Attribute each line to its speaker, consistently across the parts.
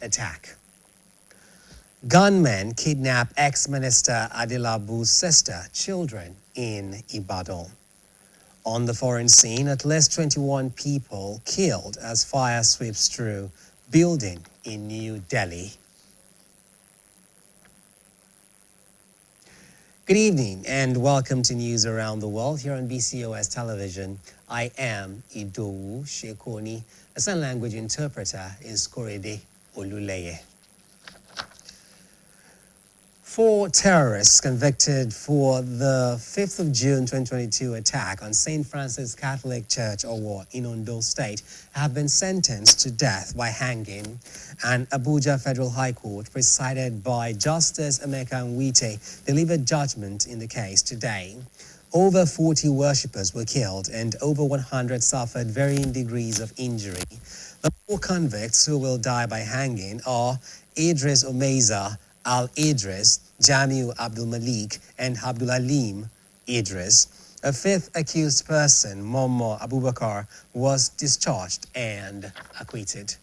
Speaker 1: attack. Gunmen kidnap ex-minister Adelabu's sister, children in Ibadan. On the foreign scene, at least 21 people killed as fire sweeps through building in New Delhi. Good evening and welcome to News Around the World here on BCOS television. I am Idowu Shekoni. A sign language interpreter is Korede Oluleye. 4 terrorists convicted for the 5th of June 2022 attack on St. Francis Catholic Church Owo in Ondo State have been sentenced to death by hanging. An Abuja Federal High Court, presided by Justice Emeka Nwite, delivered judgment in the case today. Over 40 worshippers were killed and over 100 suffered varying degrees of injury. The 4 convicts who will die by hanging are Idris Omeza Al-Idris, Jamiu Abdul Malik, and Abdul Alim Idris. A 5th accused person, Momo Abubakar, was discharged and acquitted.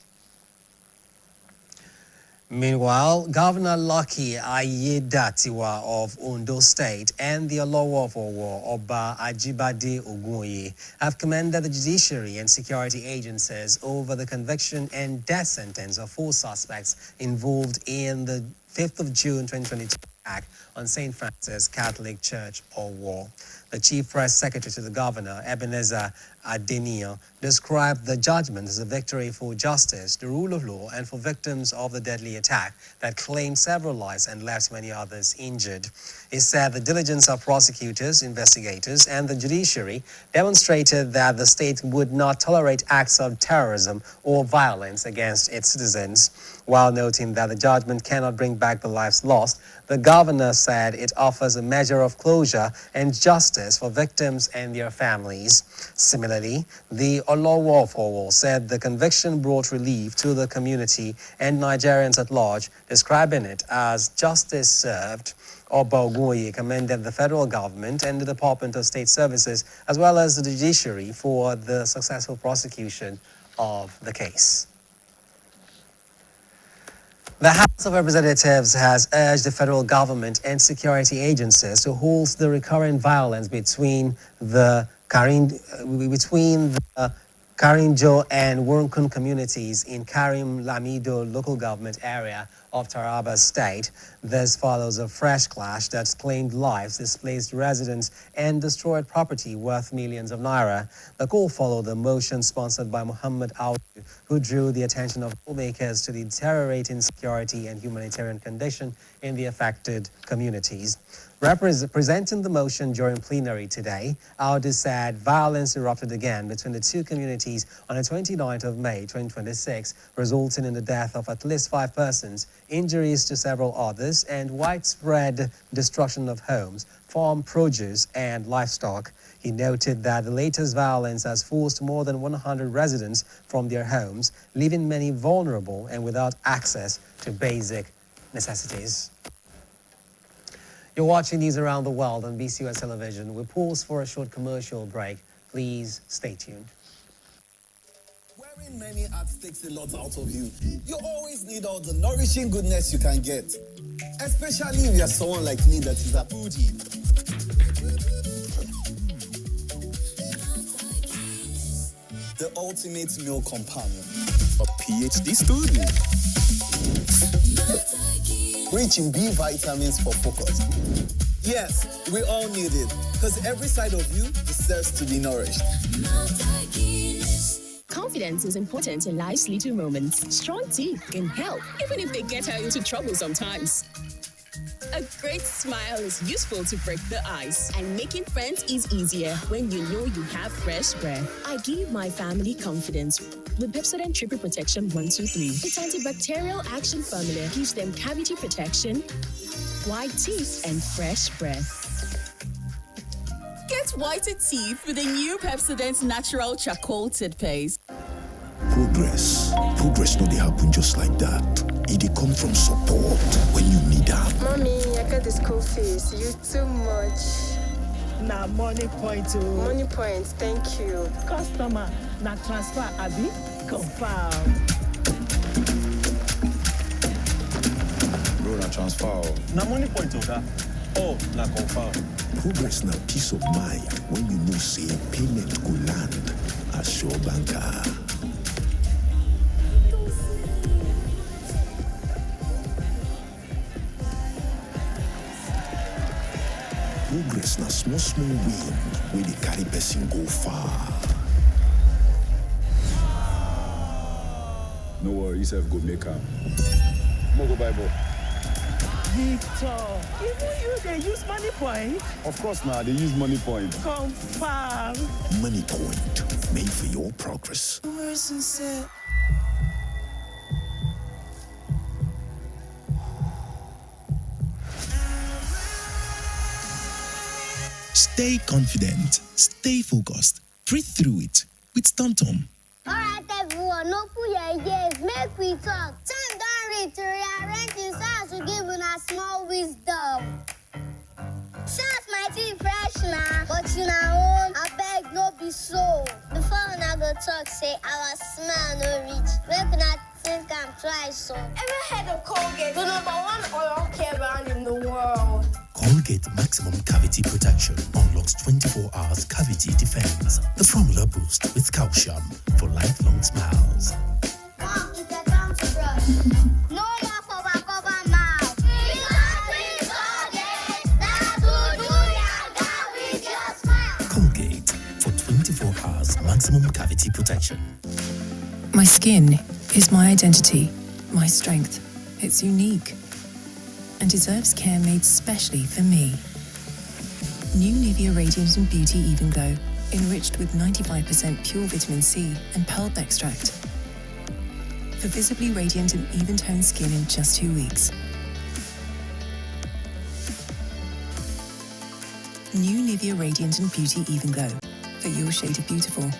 Speaker 1: Meanwhile, Governor Lucky Ayedatiwa of Ondo State and the Olowo of Owo, Oba Ajibade Ogunye, have commended the judiciary and security agencies over the conviction and death sentence of 4 suspects involved in the 5th of June 2022 attack on St. Francis Catholic Church, Owo. The Chief Press Secretary to the Governor, Ebenezer Adenio, described the judgment as a victory for justice, the rule of law, and for victims of the deadly attack that claimed several lives and left many others injured. He said the diligence of prosecutors, investigators, and the judiciary demonstrated that the state would not tolerate acts of terrorism or violence against its citizens. While noting that the judgment cannot bring back the lives lost, the governor said it offers a measure of closure and justice for victims and their families. Similarly, the Olowo of Owo said the conviction brought relief to the community and Nigerians at large, describing it as justice served. Oba Ogunye commended the federal government and the Department of State Services, as well as the judiciary, for the successful prosecution of the case. The House of Representatives has urged the federal government and security agencies to halt the recurrent violence between the Karinjo and Wurunkun communities in Karim Lamido local government area of Taraba State. This follows a fresh clash that's claimed lives, displaced residents, and destroyed property worth millions of naira. The call followed a motion sponsored by Muhammad Audu, who drew the attention of lawmakers to the deteriorating security and humanitarian condition in the affected communities. Presenting the motion during plenary today, Audu said violence erupted again between the 2 communities on the 29th of May 2026, resulting in the death of at least 5 persons, injuries to several others, and widespread destruction of homes, farm produce, and livestock. He noted that the latest violence has forced more than 100 residents from their homes, leaving many vulnerable and without access to basic necessities. You're watching News Around the World on BCOS television. We pause for a short commercial break. Please stay tuned.
Speaker 2: Wearing many hats takes a lot out of you. You always need all the nourishing goodness you can get. Especially if you're someone like me that is a foodie. The ultimate meal companion. A PhD student. Rich in B vitamins for focus. Yes, we all need it, because every side of you deserves to be nourished.
Speaker 3: Confidence is important in life's little moments. Strong teeth can help, even if they get her into trouble sometimes. A great smile is useful to break the ice, and making friends is easier when you know you have fresh breath. I give my family confidence with Pepsodent Triple Protection 123. Its antibacterial action formula gives them cavity protection, white teeth, and fresh breath.
Speaker 4: Get whiter teeth with the new Pepsodent Natural Charcoal Toothpaste.
Speaker 5: Progress no dey happen just like that. It dey come from support when you need help.
Speaker 6: Mommy, I got the school fees. You too much.
Speaker 7: Na money point o.
Speaker 6: Money point, thank you.
Speaker 7: Customer, na transfer abi? Confirm.
Speaker 2: transfer.
Speaker 8: Na money point, Oga. Oh, na confirm.
Speaker 5: Progress na peace of mind when you know say payment go land as Sure Banker. Progress na small win where the carry person go far.
Speaker 9: No worry, yourself go make am. Mo go buy ball.
Speaker 7: Victor, even you they use money point?
Speaker 9: Of course now, they use money point.
Speaker 7: Confirm.
Speaker 5: Money Point, made for your progress.
Speaker 10: Stay confident, stay focused, breathe through it with TomTom.
Speaker 11: Alright everyone, open your ears, make we talk. Time don't read to rearrange this house to give una small wisdom. Shots might be fresh now, but you know, I beg no be so. Before una go talk, say our smell no reach. Make una think I'm twice so. Ever heard of Colgate? The number one oral care brand in the world.
Speaker 10: Colgate Maximum Cavity Protection unlocks 24 hours cavity defense. The formula boost with calcium for lifelong smiles.
Speaker 11: Mom, it's a time to brush. No more cover mouth. Because Colgate, that's who do yaga with your smile.
Speaker 10: Colgate for 24 hours maximum cavity protection.
Speaker 12: My skin is my identity, my strength. It's unique and deserves care made specially for me. New Nivea Radiant and Beauty Even Glow, enriched with 95% pure vitamin C and pulp extract. For visibly radiant and even-toned skin in just 2 weeks. New Nivea Radiant and Beauty Even Glow, for your shade of beautiful.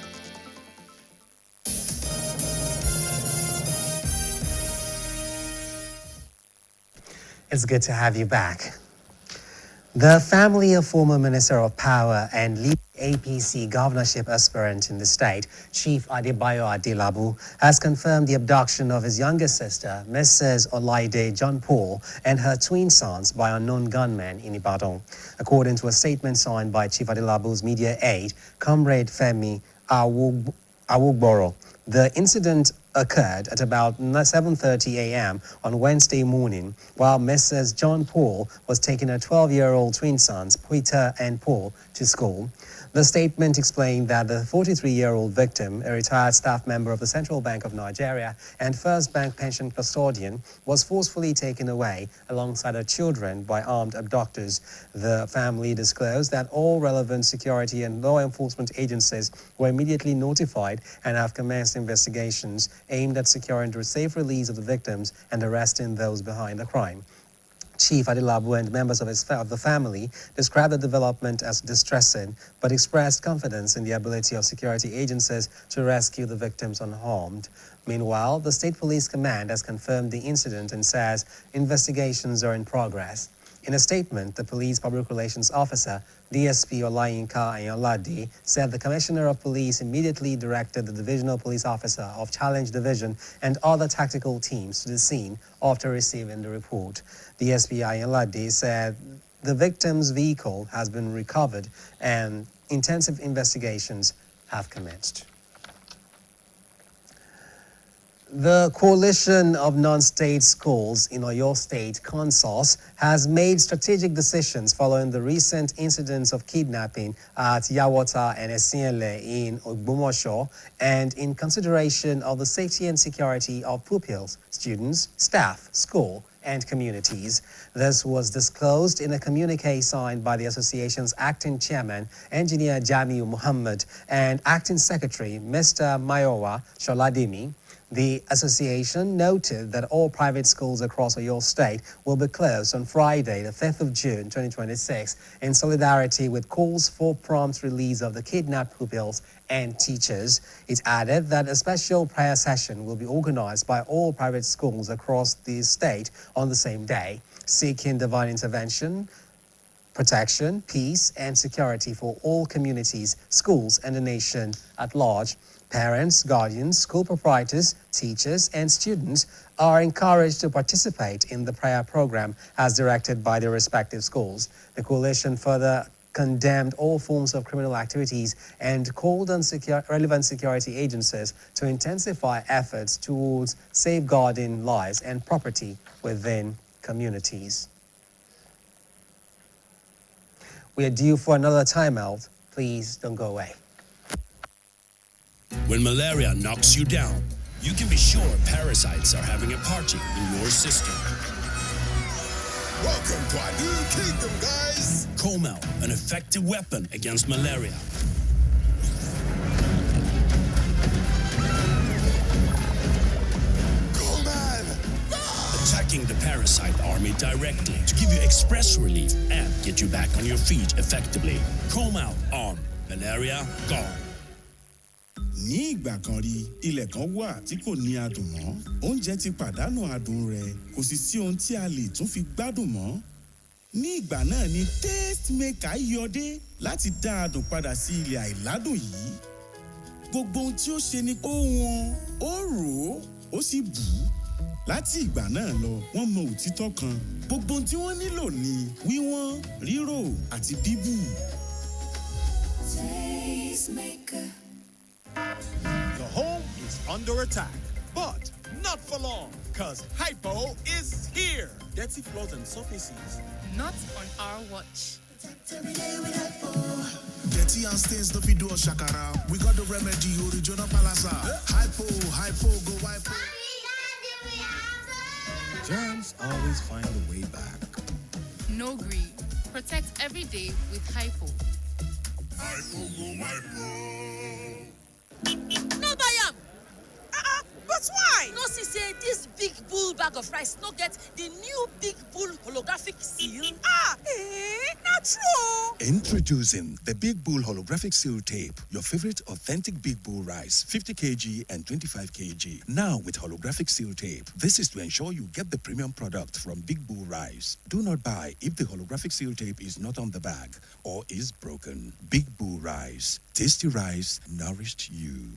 Speaker 1: It's good to have you back. The family of former Minister of Power and lead APC governorship aspirant in the state, Chief Adebayo Adelabu, has confirmed the abduction of his younger sister, Mrs. Olaide John Paul, and her twin sons by unknown gunmen in Ibadan. According to a statement signed by Chief Adelabu's media aide, Comrade Femi Awogboro, the incident occurred at about 7:30 a.m. on Wednesday morning while Mrs. John Paul was taking her 12-year-old twin sons, Peter and Paul, to school. The statement explained that the 43-year-old victim, a retired staff member of the Central Bank of Nigeria and First Bank pension custodian, was forcefully taken away alongside her children by armed abductors. The family disclosed that all relevant security and law enforcement agencies were immediately notified and have commenced investigations aimed at securing the safe release of the victims and arresting those behind the crime. Chief Adelabu and members of the family described the development as distressing, but expressed confidence in the ability of security agencies to rescue the victims unharmed. Meanwhile, the State Police Command has confirmed the incident and says investigations are in progress. In a statement, the police public relations officer, DSP Olayinka Ayolade, said the Commissioner of Police immediately directed the Divisional Police Officer of Challenge Division and other tactical teams to the scene after receiving the report. DSP Ayolade said the victim's vehicle has been recovered and intensive investigations have commenced. The Coalition of Non-State Schools in Oyo State, CONSOS, has made strategic decisions following the recent incidents of kidnapping at Yawata and Esienle in Ogbomoso, and in consideration of the safety and security of pupils, students, staff, school, and communities. This was disclosed in a communique signed by the association's acting chairman, Engineer Jamiu Muhammad, and acting secretary, Mr. Mayowa Sholadimi. The association noted that all private schools across Oyo State will be closed on Friday, the 5th of June, 2026, in solidarity with calls for prompt release of the kidnapped pupils and teachers. It added that a special prayer session will be organized by all private schools across the state on the same day, seeking divine intervention, protection, peace, and security for all communities, schools, and the nation at large. Parents, guardians, school proprietors, teachers, and students are encouraged to participate in the prayer program as directed by their respective schools. The coalition further condemned all forms of criminal activities and called on relevant security agencies to intensify efforts towards safeguarding lives and property within communities. We are due for another timeout. Please don't go away.
Speaker 10: When malaria knocks you down, you can be sure parasites are having a party in your system.
Speaker 5: Welcome to our new kingdom, guys!
Speaker 10: Comel, an effective weapon against malaria. Attacking the parasite army directly to give you express relief and get you back on your feet effectively. Comel on, malaria gone.
Speaker 13: Ní ìgbà kan rí, ilẹ̀ kan wà tí kò ní adùn mọ́. Oúnjẹ ti pàdánù adùn rẹ̀, kò sì sí ohun tí a lè tún fi gbádùn mọ́. Ní ìgbà náà ni Taste Maker yọdé láti dá adùn padà sí ilẹ̀ àìládùn yìí. Gbogbo ohun tí ó ṣe ni ó wọ́n, ó rò ó sì bù ú. Láti ìgbà náà lọ, wọ́n mọ òtítọ́ kan. Gbogbo ohun tí wọ́n nílò ni wíwọ́n, rírò àti bíbù.
Speaker 14: Taste Maker.
Speaker 15: The home is under attack, but not for long, because Hypo is here. Dirty floors and surfaces.
Speaker 16: Not on our watch.
Speaker 17: Dirty and stains don't fit do a shakara. We got the remedy, original palasa. Hypo, go hypo.
Speaker 15: Germs always find a way back.
Speaker 16: No greed. Protect every day with Hypo.
Speaker 17: Hypo, go hypo.
Speaker 18: No buy am. But why? No see say this big bull bag of rice no get the new big bull holographic seal. Not true.
Speaker 10: Introducing the Big Bull Holographic Seal Tape, your favorite authentic Big Bull rice, 50 kg and 25 kg. Now with holographic seal tape. This is to ensure you get the premium product from Big Bull Rice. Do not buy if the holographic seal tape is not on the bag or is broken. Big Bull Rice. Tasty rice nourished you.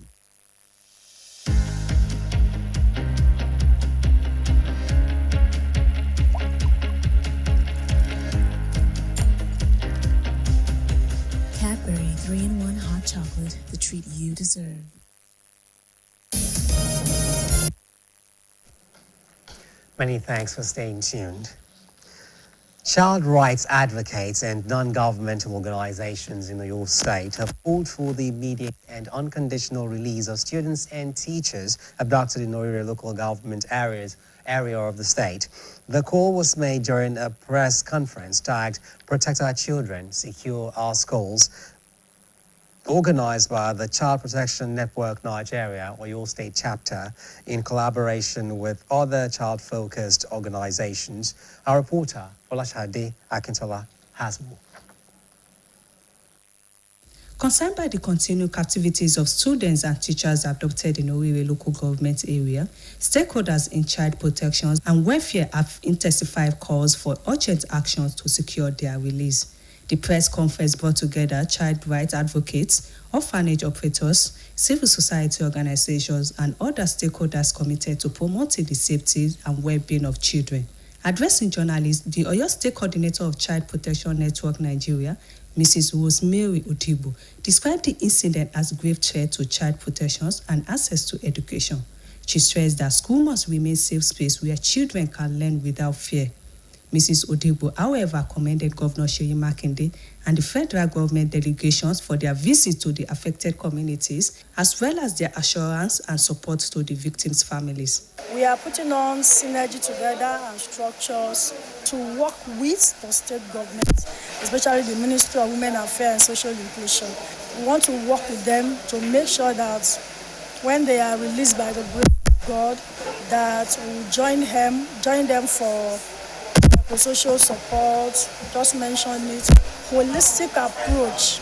Speaker 12: Cadbury 3-in-1 hot chocolate, the treat you deserve.
Speaker 1: Many thanks for staying tuned. Child rights advocates and non-governmental organizations in your state have called for the immediate and unconditional release of students and teachers abducted in Orire local government area of the state. The call was made during a press conference tagged Protect Our Children, Secure Our Schools, organized by the Child Protection Network Nigeria, or your state chapter, in collaboration with other child-focused organizations. Our reporter, Olashade Akintola, has more.
Speaker 19: Concerned by the continued captivities of students and teachers abducted in Orire local government area, stakeholders in child protection and welfare have intensified calls for urgent actions to secure their release. The press conference brought together child rights advocates, orphanage operators, civil society organizations, and other stakeholders committed to promoting the safety and well-being of children. Addressing journalists, the Oyo State Coordinator of Child Protection Network Nigeria, Mrs. Rosemary Odibo, described the incident as a grave threat to child protection and access to education. She stressed that school must remain a safe space where children can learn without fear. Mrs. Odibo, however, commended Governor Seyi Makinde and the federal government delegations for their visit to the affected communities, as well as their assurance and support to the victims' families.
Speaker 20: We are putting on synergy together and structures to work with the state government, especially the Ministry of Women Affairs and Social Inclusion. We want to work with them to make sure that when they are released by the grace of God, that we join them for social support, just mentioned it, holistic approach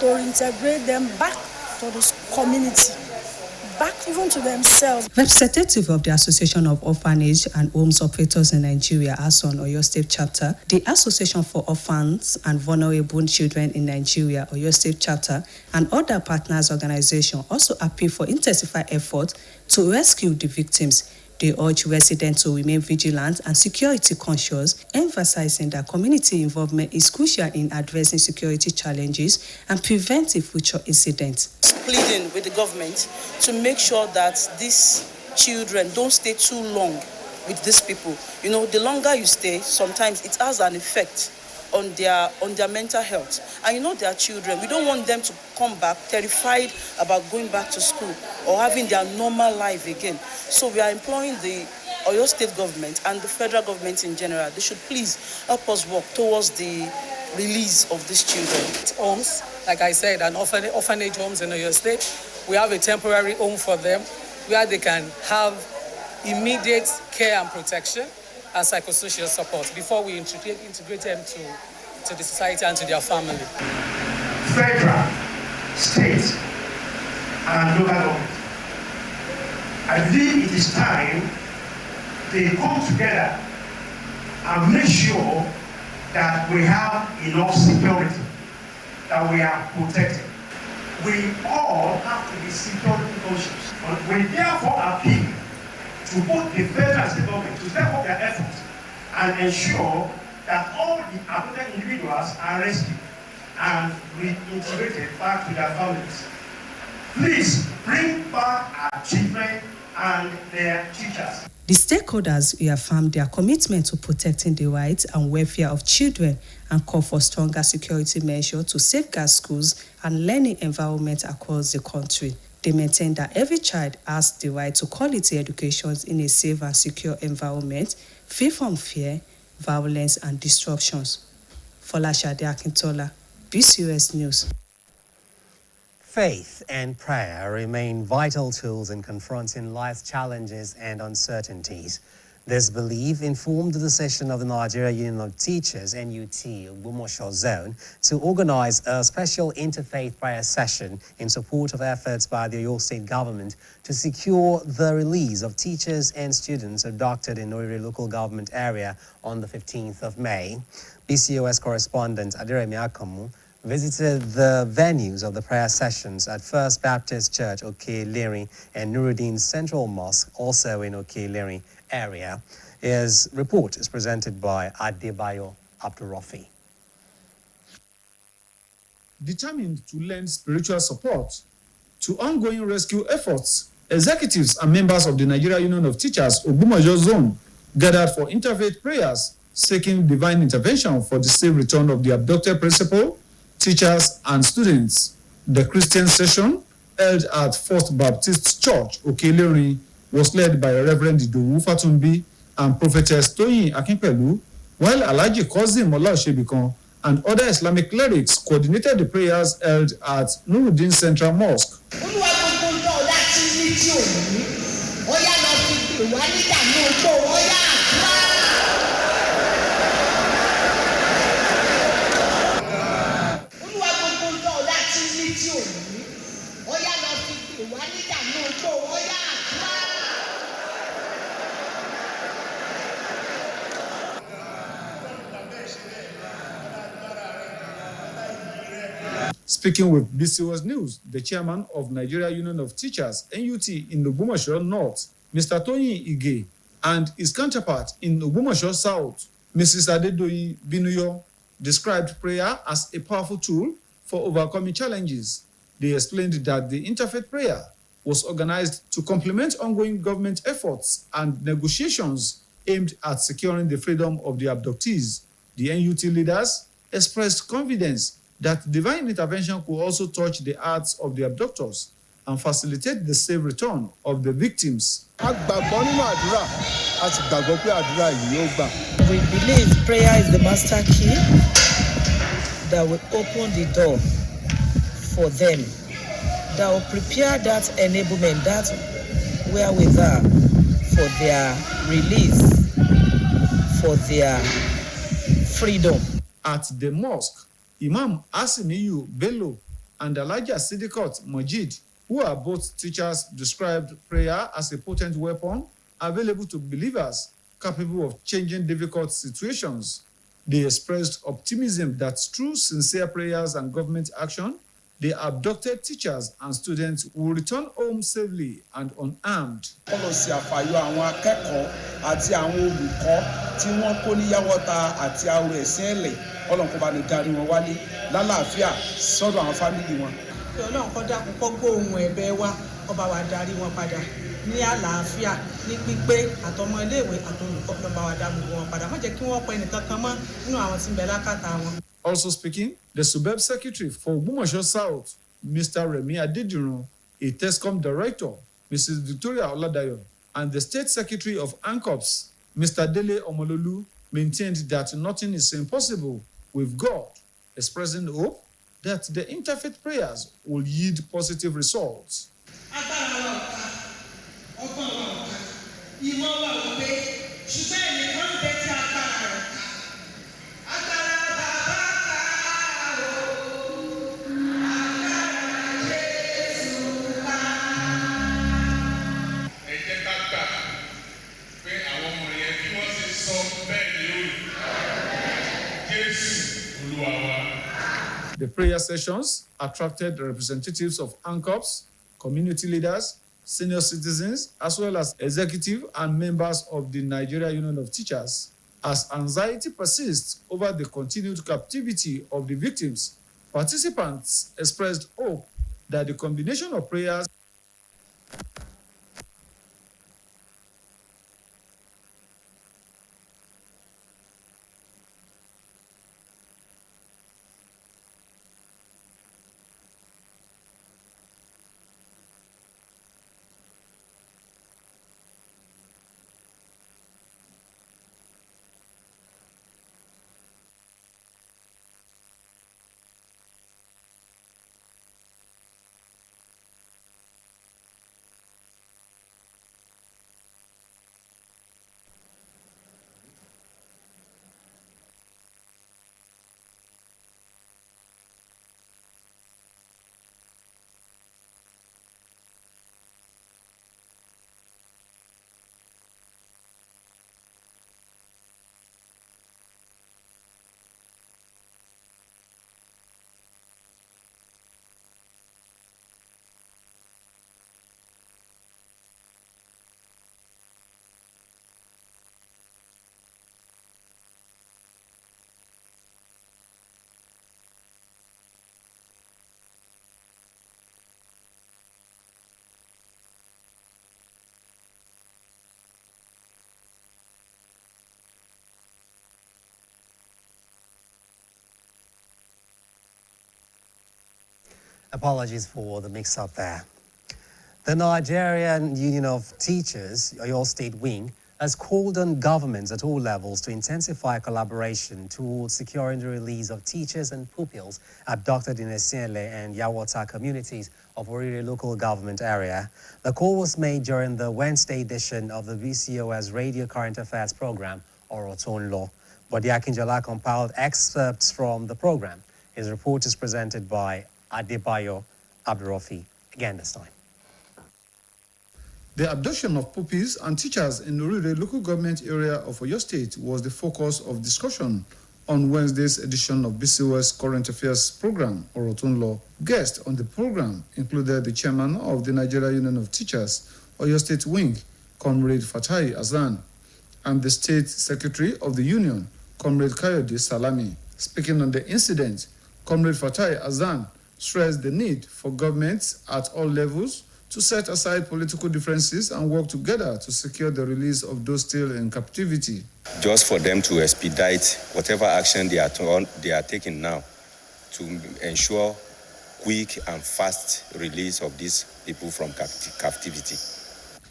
Speaker 20: to integrate them back to the community. back even to themselves.
Speaker 19: Representative of the Association of Orphanage and Homes Operators in Nigeria, ASON Oyo State Chapter, the Association for Orphans and Vulnerable Children in Nigeria, Oyo State Chapter, and other partners organizations also appeal for intensified effort to rescue the victims. They urge residents to remain vigilant and security conscious, emphasizing that community involvement is crucial in addressing security challenges and preventing future incidents.
Speaker 14: Pleading with the government to make sure that these children don't stay too long with these people. You know, the longer you stay, sometimes it has an effect on their mental health. And you know, their children, we don't want them to come back terrified about going back to school or having their normal life again. So we are imploring the Oyo State government and the federal government in general, they should please help us work towards the release of these children.
Speaker 21: Homes, like I said, an orphanage homes in Oyo State. We have a temporary home for them where they can have immediate care and protection and psychosocial support before we integrate them to the society and to their family.
Speaker 22: Federal, state, and local government. I believe it is time they come together and make sure that we have enough security, that we are protected. We all have to be security conscious. We therefore appeal to both the federal and state government to step up their efforts and ensure that all the affected individuals are rescued and reintegrated back to their families. Please bring back our children and their teachers.
Speaker 19: The stakeholders reaffirmed their commitment to protecting the rights and welfare of children and call for stronger security measures to safeguard schools and learning environments across the country. They maintain that every child has the right to quality education in a safe and secure environment, free from fear, violence, and disruptions. Folashade Akintola, BCOS News.
Speaker 1: Faith and prayer remain vital tools in confronting life's challenges and uncertainties. This belief informed the decision of the Nigeria Union of Teachers, NUT, Ogbomoso Zone, to organize a special interfaith prayer session in support of efforts by the Oyo State government to secure the release of teachers and students abducted in Owerri local government area on the 15th of May. BCOS correspondent Aderemi Akamu visited the venues of the prayer sessions at First Baptist Church, Oke-Ileri, and Nuruddin Central Mosque, also in Oke-Ileri area. His report is presented by Adebayo Abdurrafi.
Speaker 23: Determined to lend spiritual support to ongoing rescue efforts, executives and members of the Nigeria Union of Teachers, Ogbomoso Zone, gathered for interfaith prayers, seeking divine intervention for the safe return of the abducted principal, teachers, and students. The Christian session, held at First Baptist Church, Oke-Ileri, was led by Reverend Idowu Fatumbi and Prophetess Toyin Akinpelu, while Alhaji Kozim Olaosebikon and other Islamic clerics coordinated the prayers held at Nuruddin Central Mosque. Speaking with BCOS News, the chairman of Nigeria Union of Teachers, NUT, in Ogbomoso North, Mr. Toyin Ige, and his counterpart in Ogbomoso South, Mrs. Adedoyi Binuyo, described prayer as a powerful tool for overcoming challenges. They explained that the interfaith prayer was organized to complement ongoing government efforts and negotiations aimed at securing the freedom of the abductees. The NUT leaders expressed confidence that divine intervention could also touch the hearts of the abductors and facilitate the safe return of the victims.
Speaker 9: We
Speaker 7: believe prayer is the master key that will open the door for them, that will prepare that enablement, that wherewithal for their release, for their freedom.
Speaker 23: At the mosque, Imam Asimiyu Bello and Alhaja Siddiqat Majid who are both teachers, described prayer as a potent weapon available to believers capable of changing difficult situations. They expressed optimism that through sincere prayers and government action, the abducted teachers and students will return home safely and unarmed.
Speaker 3: Policy àfàyọ àwọn akẹ́kọ̀ọ́ àti àwọn olùkọ́ tí wọ́n kó ní Yawata àti Aure Ẹ̀sìnlẹ̀ Ọlọ́run kó bá ní darí wọn wálé lálàáfíà sọ́dọ̀ àwọn fámìlì wọn.
Speaker 7: Ọlọ́run kó dákun kó gbọ́ ohùn ẹ̀bẹ̀ wa kó bá wa darí wọn padà ní àlàáfíà ní pípé àtọmọ iléèwé àtolùkọ́ ló bá wa dá gbogbo wọn padà má jẹ́ kí wọ́n pa ẹnìkankan mọ́ nínú àwọn tí ń bẹ lákàtà wọn.
Speaker 23: Also speaking, the Subeb Secretary for Ogbomoso South, Mr. Remi Adedirun, a TESCOM Director, Mrs. Victoria Oladayo, and the State Secretary of ANCOPS, Mr. Dele Omololu, maintained that nothing is impossible with God, expressing hope that the interfaith prayers will yield positive results. The prayer sessions attracted representatives of ANCOPS, community leaders, senior citizens, as well as executive and members of the Nigeria Union of Teachers. As anxiety persists over the continued captivity of the victims, participants expressed hope that the combination of prayers
Speaker 1: Apologies for the mix-up there. The Nigerian Union of Teachers, your state wing, has called on governments at all levels to intensify collaboration towards securing the release of teachers and pupils abducted in Esienle and Yawata communities of Orire local government area. The call was made during the Wednesday edition of the BCOS Radio Current Affairs program, Oroton Law. Bode Akinjola compiled excerpts from the program. His report is presented by Adebayo Abdurafi, again this time.
Speaker 23: The abduction of pupils and teachers in the Orire local government area of Oyo State was the focus of discussion on Wednesday's edition of BCOS Current Affairs program, Oroton Law. Guests on the program included the chairman of the Nigeria Union of Teachers, Oyo State Wing, Comrade Fatai Azan, and the State Secretary of the Union, Comrade Kayode Salami. Speaking on the incident, Comrade Fatai Azan stressed the need for governments at all levels to set aside political differences and work together to secure the release of those still in captivity.
Speaker 4: Just for them to expedite whatever action they are taking now to ensure quick and fast release of these people from captivity.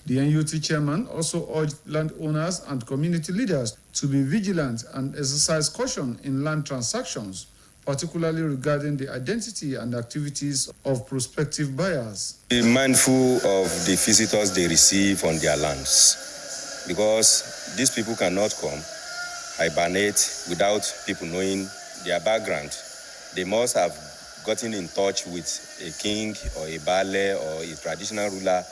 Speaker 23: The NUT chairman also urged landowners and community leaders to be vigilant and exercise caution in land transactions, particularly regarding the identity and activities of prospective buyers.
Speaker 4: Be mindful of the visitors they receive on their lands, because these people cannot come, hibernate without people knowing their background. They must have gotten in touch with a king or a bale or a traditional ruler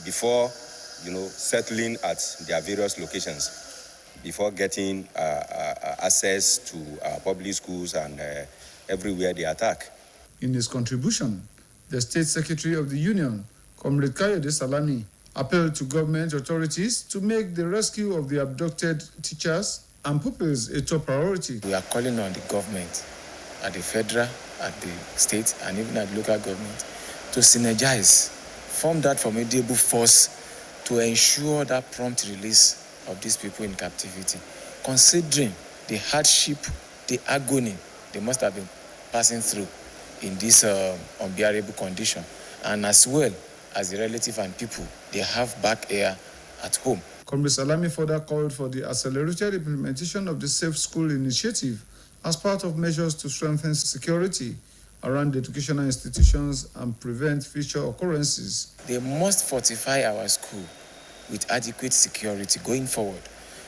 Speaker 4: before, settling at their various locations, before getting access to public schools and everywhere they attack.
Speaker 23: In his contribution, the State Secretary of the Union, Comrade Kayode Salami, appealed to government authorities to make the rescue of the abducted teachers and pupils a top priority.
Speaker 2: We are calling on the government at the federal, at the state, and even at the local government to synergize, form that formidable force to ensure that prompt release of these people in captivity, considering the hardship, the agony they must have been passing through in this unbearable condition, and as well as the relative and people they have back here at home.
Speaker 23: Comrade Salami further called for the accelerated implementation of the Safe School initiative as part of measures to strengthen security around educational institutions and prevent future occurrences.
Speaker 2: They must fortify our school with adequate security going forward,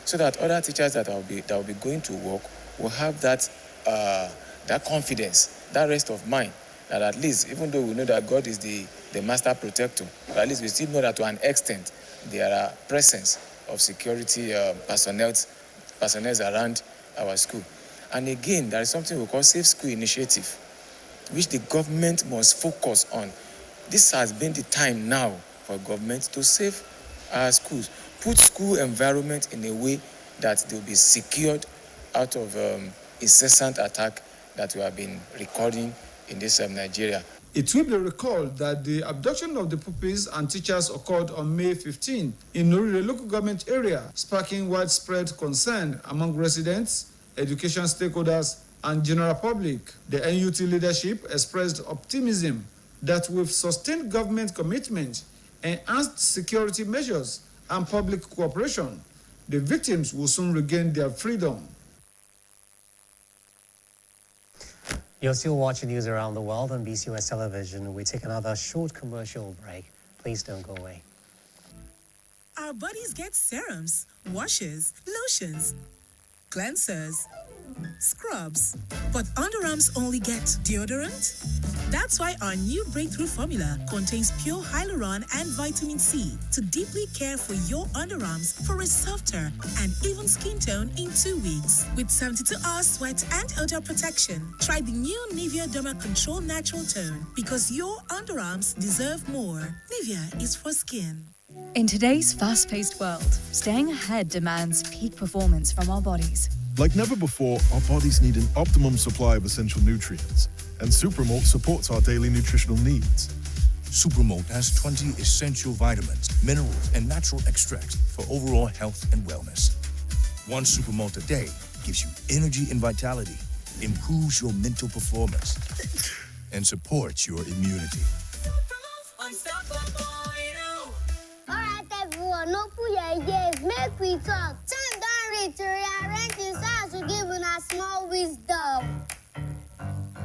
Speaker 2: so that other teachers that will be going to work will have that confidence, that rest of mind, that at least, even though we know that God is the master protector, but at least we still know that to an extent there are presence of security personnel around our school. And again, there is something we call Safe School Initiative, which the government must focus on. This has been the time now for government to save our schools, put school environment in a way that they'll be secured out of incessant attack that we have been recording in this Nigeria.
Speaker 23: It will be recalled that the abduction of the pupils and teachers occurred on May 15 in Norire local government area, sparking widespread concern among residents, education stakeholders, and general public. The NUT leadership expressed optimism that with sustained government commitment, enhanced security measures, and public cooperation, the victims will soon regain their freedom.
Speaker 1: You're still watching news around the world on BCOS television. We take another short commercial break. Please don't go away.
Speaker 6: Our bodies get serums, washes, lotions, cleansers, scrubs, but underarms only get deodorant? That's why our new breakthrough formula contains pure hyaluron and vitamin C to deeply care for your underarms for a softer and even skin tone in 2 weeks. With 72 hours sweat and odor protection, try the new Nivea Derma Control Natural Tone, because your underarms deserve more. Nivea is for skin.
Speaker 8: In today's fast-paced world, staying ahead demands peak performance from our bodies.
Speaker 24: Like never before, our bodies need an optimum supply of essential nutrients, and Supermalt supports our daily nutritional needs.
Speaker 25: Supermalt has 20 essential vitamins, minerals, and natural extracts for overall health and wellness. One Supermalt a day gives you energy and vitality, improves your mental performance, and supports your immunity.
Speaker 11: Alright everyone, no put your ears, make we talk. Time don't reach to rearrange this house to give us small wisdom.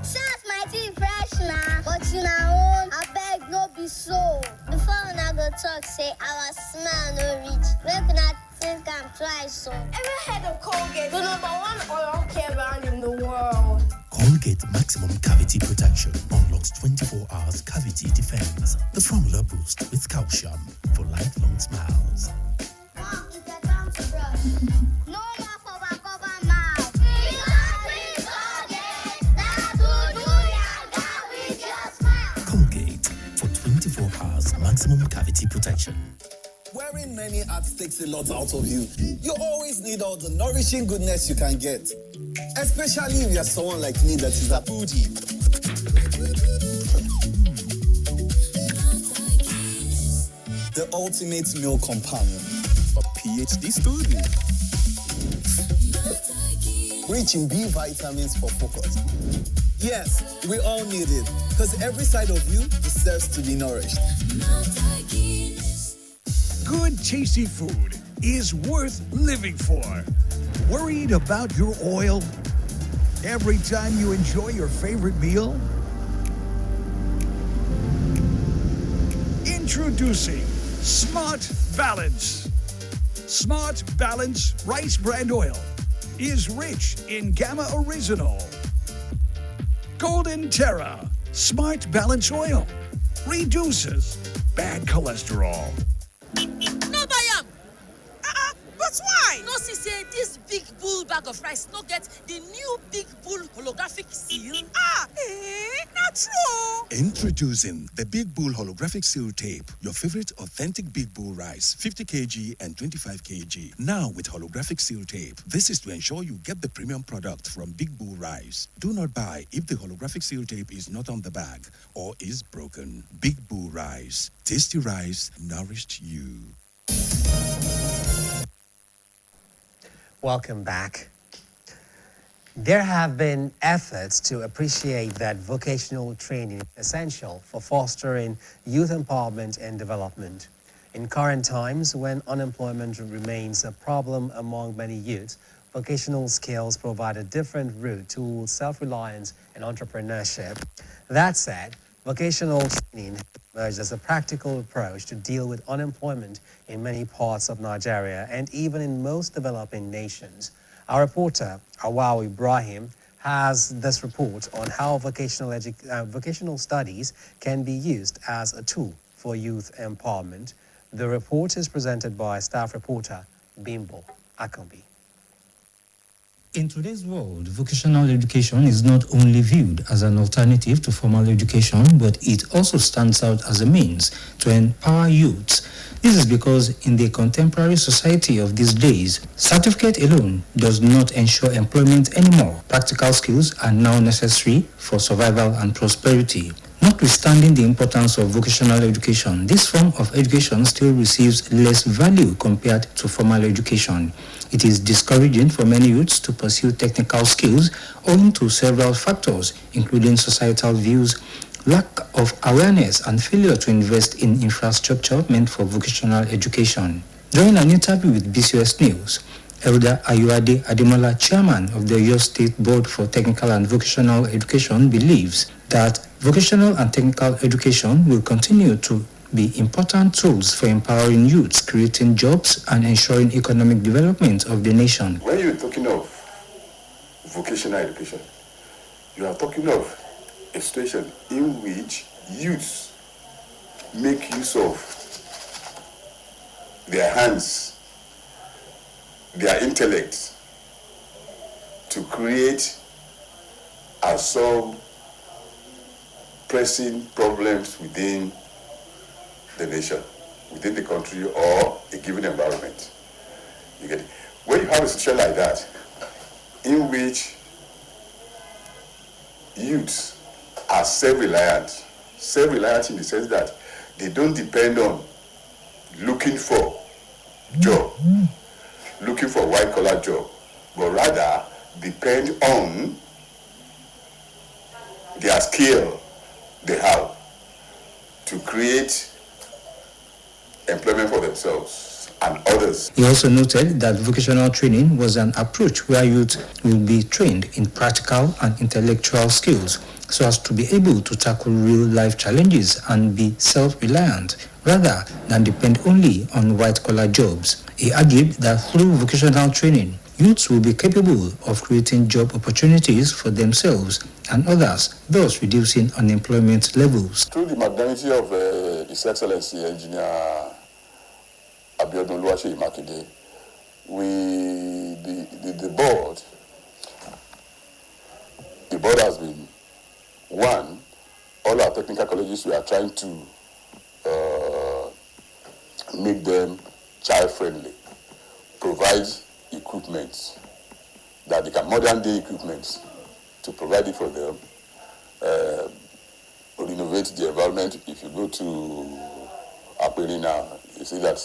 Speaker 11: Shots might be fresh now, but you know, I beg no be so. Before when I go talk, say our smell no reach. Make not think I'm twice so. Ever heard of Colgate, the #1 oral care brand in the world?
Speaker 26: Colgate Maximum Cavity Protection unlocks 24 hours cavity defense. The formula boosts with calcium for lifelong smiles.
Speaker 11: Mom, it's a time to brush. No more cover mouth.
Speaker 26: Colgate for 24 hours maximum cavity protection.
Speaker 27: Wearing many hats takes a lot out of you. You always need all the nourishing goodness you can get. Especially if you're someone like me that is a foodie. The ultimate meal companion. A PhD student. Rich in B vitamins for focus. Yes, we all need it. Because every side of you deserves to be nourished.
Speaker 28: Good, tasty food is worth living for. Worried about your oil every time you enjoy your favorite meal? Introducing Smart Balance. Smart Balance rice bran oil is rich in Gamma Original, Golden Terra, Smart Balance Oil reduces bad cholesterol.
Speaker 5: No buy am. But why? No see say this big bull bag of rice no get the new big bull holographic seal. Not true.
Speaker 25: Introducing the Big Bull Holographic Seal Tape, your favorite authentic Big Bull rice, 50 kg and 25 kg. Now with holographic seal tape. This is to ensure you get the premium product from Big Bull Rice. Do not buy if the holographic seal tape is not on the bag or is broken. Big Bull Rice. Tasty rice nourished you.
Speaker 1: Welcome back. There have been efforts to appreciate that vocational training is essential for fostering youth empowerment and development. In current times, when unemployment remains a problem among many youths, vocational skills provide a different route to self-reliance and entrepreneurship. That said, vocational training emerged as a practical approach to deal with unemployment in many parts of Nigeria and even in most developing nations. Our reporter, Awao Ibrahim, has this report on how vocational studies can be used as a tool for youth empowerment. The report is presented by staff reporter Bimbo Akambi.
Speaker 10: In today's world, vocational education is not only viewed as an alternative to formal education, but it also stands out as a means to empower youths. This is because in the contemporary society of these days, certificate alone does not ensure employment anymore. Practical skills are now necessary for survival and prosperity. Notwithstanding the importance of vocational education, this form of education still receives less value compared to formal education. It is discouraging for many youths to pursue technical skills owing to several factors, including societal views, lack of awareness, and failure to invest in infrastructure meant for vocational education. During an interview with BCOS News, Elder Ayuade Ademola, chairman of the Oyo State Board for Technical and Vocational Education, believes that vocational and technical education will continue to be important tools for empowering youths, creating jobs, and ensuring economic development of the nation.
Speaker 9: When you're talking of vocational education, you are talking of a situation in which youths make use of their hands, their intellect, to create and solve pressing problems within the nation, within the country, or a given environment. You get it? When you have a situation like that, in which youths are self-reliant in the sense that they don't depend on looking for job, looking for white-collar job, but rather depend on their skill they have to create employment for themselves and others.
Speaker 10: He also noted that vocational training was an approach where youth will be trained in practical and intellectual skills so as to be able to tackle real-life challenges and be self-reliant rather than depend only on white-collar jobs. He argued that through vocational training, youths will be capable of creating job opportunities for themselves and others, thus reducing unemployment levels.
Speaker 9: Through the magnanimity of His Excellency Engineer Abiodun Oluwaseyi Makinde, the board has been, one, all our technical colleges, we are trying to make them child-friendly, provide equipment that they can, modern day equipment, to provide it for them, renovate the environment. If you go to Aperi now, you see that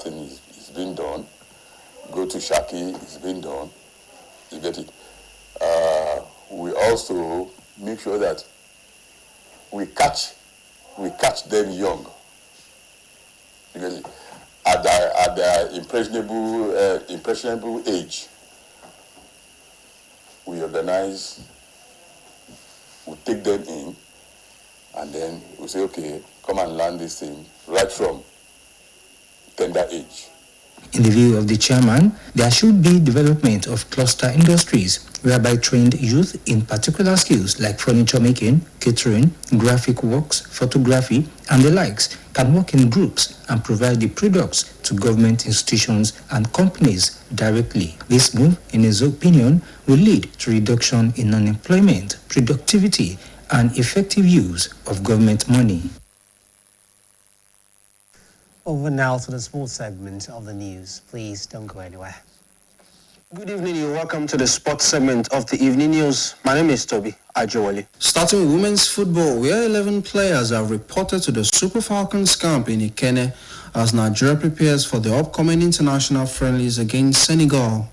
Speaker 9: thing is being done. Go to Shaki, it's being done. You get it? We also make sure that we catch them young. You get it? At their impressionable age, we organize, we take them in, and then we say, okay, come and learn this thing right from tender age.
Speaker 10: In the view of the chairman, there should be development of cluster industries whereby trained youth in particular skills like furniture making, catering, graphic works, photography, and the likes can work in groups and provide the products to government institutions and companies directly. This move, in his opinion, will lead to reduction in unemployment, productivity, and effective use of government money.
Speaker 1: Over now to the sports segment of the news. Please don't go anywhere.
Speaker 12: Good evening, you're welcome to the sports segment of the evening news. My name is Toby Ajewale. Starting with women's football, where 11 players have reported to the Super Falcons camp in Ikenne as Nigeria prepares for the upcoming international friendlies against Senegal.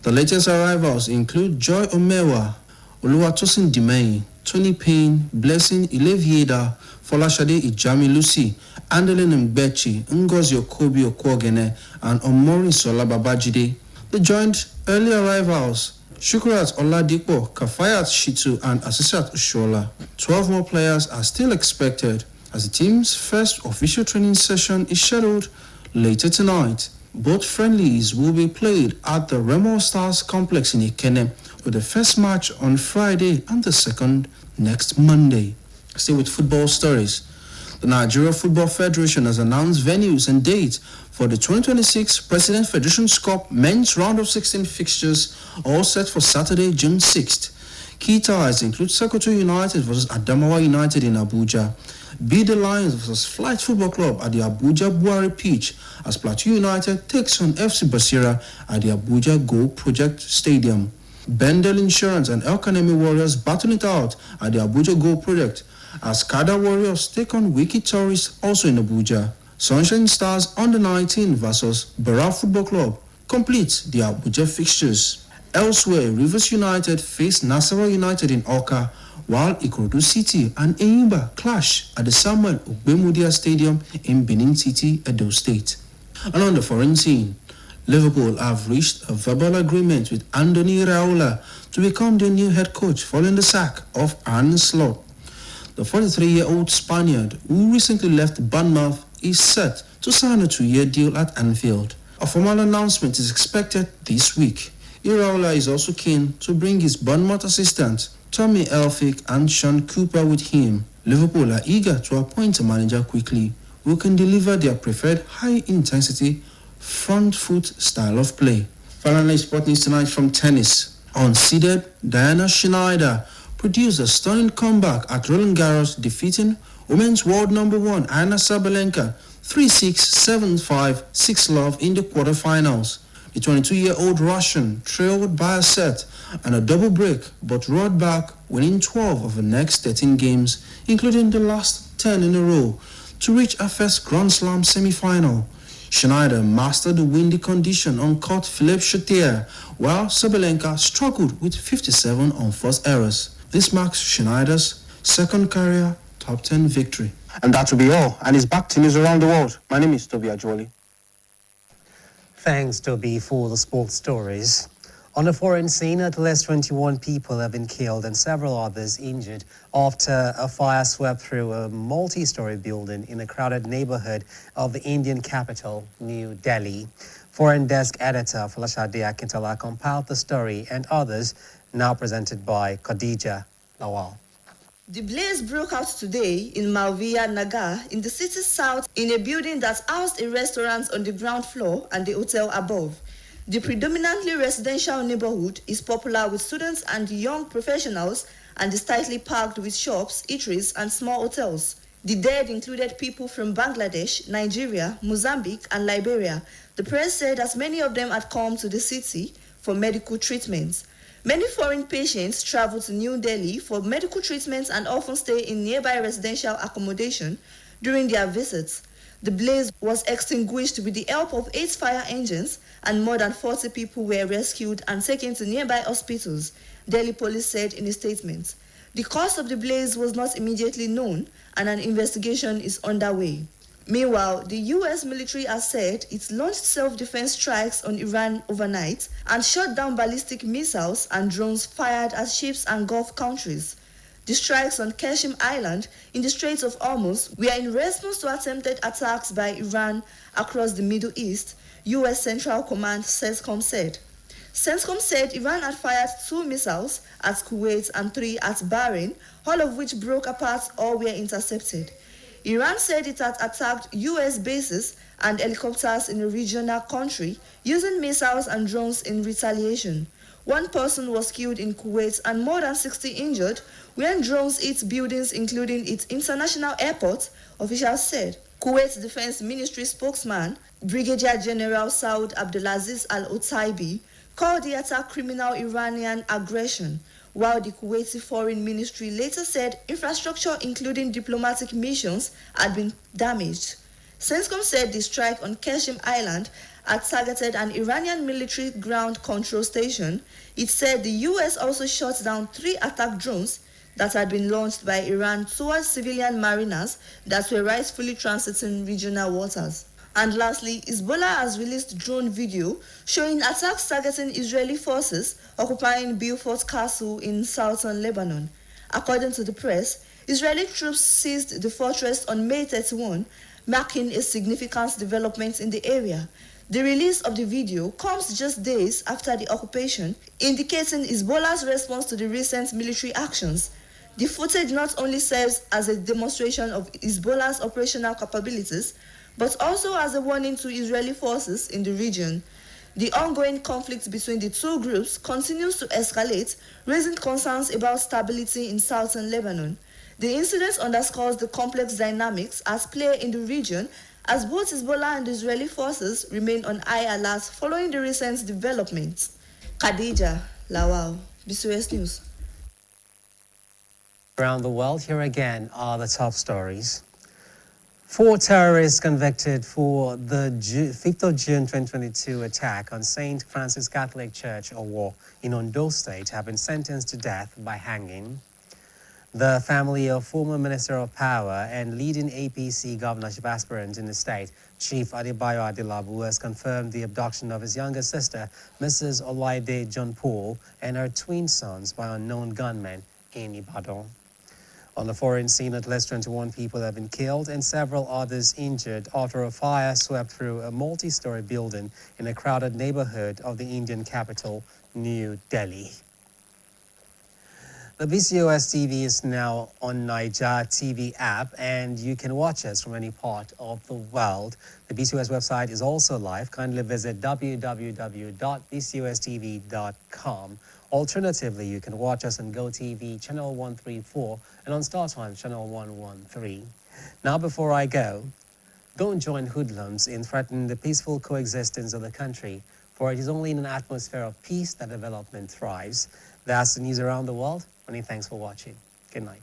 Speaker 12: The latest arrivals include Joy Omewa, Oluwatosin Dimei, Tony Payne, Blessing Ilevieda, Folashade Ijami Lucy, Andeline Mbechi, Ngozi Okobi Okwogene, and Omori Sola Babajide. They joined early arrivals Shukrat Oladipo, Kafayat Shitu, and Asisat Ushola. 12 more players are still expected as the team's first official training session is scheduled later tonight. Both friendlies will be played at the Remo Stars complex in Ikenne, with the first match on Friday and the second next Monday. Still with football stories, the Nigeria Football Federation has announced venues and dates for the 2026 President Federation's Cup men's round of 16 fixtures, all set for Saturday, June 6th. Key ties include Sokoto United vs Adamawa United in Abuja, Bida Lions vs Flight Football Club at the Abuja Buhari pitch, as Plateau United takes on FC Basira at the Abuja Go Project Stadium. Bendel Insurance and El Kanemi Warriors battle it out at the Abuja Go Project, as Kada Warriors take on Wiki Tourists also in Abuja. Sunshine Stars Under 19 vs Barra Football Club completes the Abuja fixtures. Elsewhere, Rivers United face Nasarawa United in Oka, while Ikorodu City and Enyimba clash at the Samuel Ogbemudia Stadium in Benin City, Edo State. And on the foreign scene, Liverpool have reached a verbal agreement with Andoni Iraola to become their new head coach following the sack of Arne Slot. The 43-year-old Spaniard, who recently left Bournemouth, is set to sign a 2-year deal at Anfield. A formal announcement is expected this week. Iraola is also keen to bring his Bournemouth assistant, Tommy Elphick, and Sean Cooper with him. Liverpool are eager to appoint a manager quickly who can deliver their preferred high-intensity front foot style of play. Finally, sport news tonight from tennis. Unseeded Diana Schneider produced a stunning comeback at Roland Garros, defeating women's world number 1 Anna Sabalenka 3-6, 7-5, 6-love in the quarterfinals. The 22-year-old Russian trailed by a set and a double break, but roared back, winning 12 of the next 13 games, including the last 10 in a row, to reach her first Grand Slam semi-final. Schneider mastered the windy condition on court Philippe Chautier, while Sabalenka struggled with 57 unforced errors. This marks Schneider's second career top 10 victory. And that will be all. And it's back to news around the world. My name is Toby Ajwali.
Speaker 1: Thanks, Toby, for the sports stories. On the foreign scene, at least 21 people have been killed and several others injured after a fire swept through a multi-story building in a crowded neighborhood of the Indian capital, New Delhi. Foreign desk editor Folashade Akintola compiled the story and others, now presented by Khadija Lawal.
Speaker 13: The blaze broke out today in Malviya Nagar in the city's south in a building that housed a restaurant on the ground floor and the hotel above. The predominantly residential neighborhood is popular with students and young professionals and is tightly packed with shops, eateries, and small hotels. The dead included people from Bangladesh, Nigeria, Mozambique, and Liberia. The press said as many of them had come to the city for medical treatments. Many foreign patients travel to New Delhi for medical treatments and often stay in nearby residential accommodation during their visits. The blaze was extinguished with the help of 8 fire engines, and more than 40 people were rescued and taken to nearby hospitals, Delhi police said in a statement. The cause of the blaze was not immediately known, and an investigation is underway. Meanwhile, the U.S. military has said it launched self-defense strikes on Iran overnight and shot down ballistic missiles and drones fired at ships and Gulf countries. The strikes on Qasem Island in the Straits of Hormuz were in response to attempted attacks by Iran across the Middle East. U.S. Central Command CENTCOM said. CENTCOM said Iran had fired 2 missiles at Kuwait and 3 at Bahrain, all of which broke apart or were intercepted. Iran said it had attacked U.S. bases and helicopters in a regional country using missiles and drones in retaliation. 1 person was killed in Kuwait and more than 60 injured when drones hit buildings including its international airport, officials said. Kuwait's Defense Ministry spokesman, Brigadier General Saud Abdulaziz Al-Otaibi, called the attack criminal Iranian aggression, while the Kuwaiti Foreign Ministry later said infrastructure including diplomatic missions had been damaged. CENTCOM said the strike on Qasem Island had targeted an Iranian military ground control station. It said the U.S. also shot down 3 attack drones that had been launched by Iran towards civilian mariners that were rightfully transiting regional waters. And lastly, Hezbollah has released drone video showing attacks targeting Israeli forces occupying Beaufort Castle in southern Lebanon. According to the press, Israeli troops seized the fortress on May 31, marking a significant development in the area. The release of the video comes just days after the occupation, indicating Hezbollah's response to the recent military actions. The footage not only serves as a demonstration of Hezbollah's operational capabilities, but also as a warning to Israeli forces in the region. The ongoing conflict between the 2 groups continues to escalate, raising concerns about stability in southern Lebanon. The incident underscores the complex dynamics at play in the region as both Hezbollah and Israeli forces remain on high alert following the recent developments. Khadija Lawal, BCOS News.
Speaker 1: Around the world, here again are the top stories. 4 terrorists convicted for the 5th of June 2022 attack on St. Francis Catholic Church in Ondo State have been sentenced to death by hanging. The family of former Minister of Power and leading APC governorship aspirant in the state, Chief Adebayo Adelabu, has confirmed the abduction of his younger sister, Mrs. Olaide John Paul, and her twin sons by unknown gunmen in Ibadan. On the foreign scene, at least 21 people have been killed and several others injured after a fire swept through a multi-story building in a crowded neighborhood of the Indian capital, New Delhi. The BCOS TV is now on Niger TV app, and you can watch us from any part of the world. The BCOS website is also live. Kindly visit www.bcostv.com. Alternatively, you can watch us on GoTV channel 134 and on StarTimes channel 113. Now, before I go, don't join hoodlums in threatening the peaceful coexistence of the country, for it is only in an atmosphere of peace that development thrives. That's the news around the world. Many thanks for watching. Good night.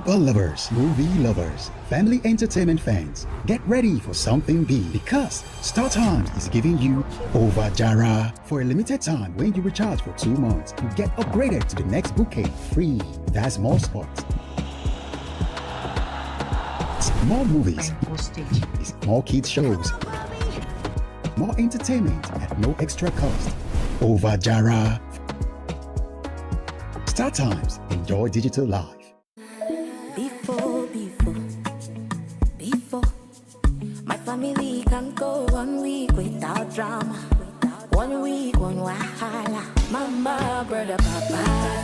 Speaker 14: Football lovers, movie lovers, family entertainment fans, get ready for something big because Star Times is giving you Over Jara. For a limited time, when you recharge for 2 months, you get upgraded to the next bouquet free. That's more sports, more movies, more kids shows, more entertainment at no extra cost. Over Jara. Star Times. Enjoy digital life.
Speaker 15: Before, my family can go 1 week without drama. 1 week, one wahala. Mama, brother, papa.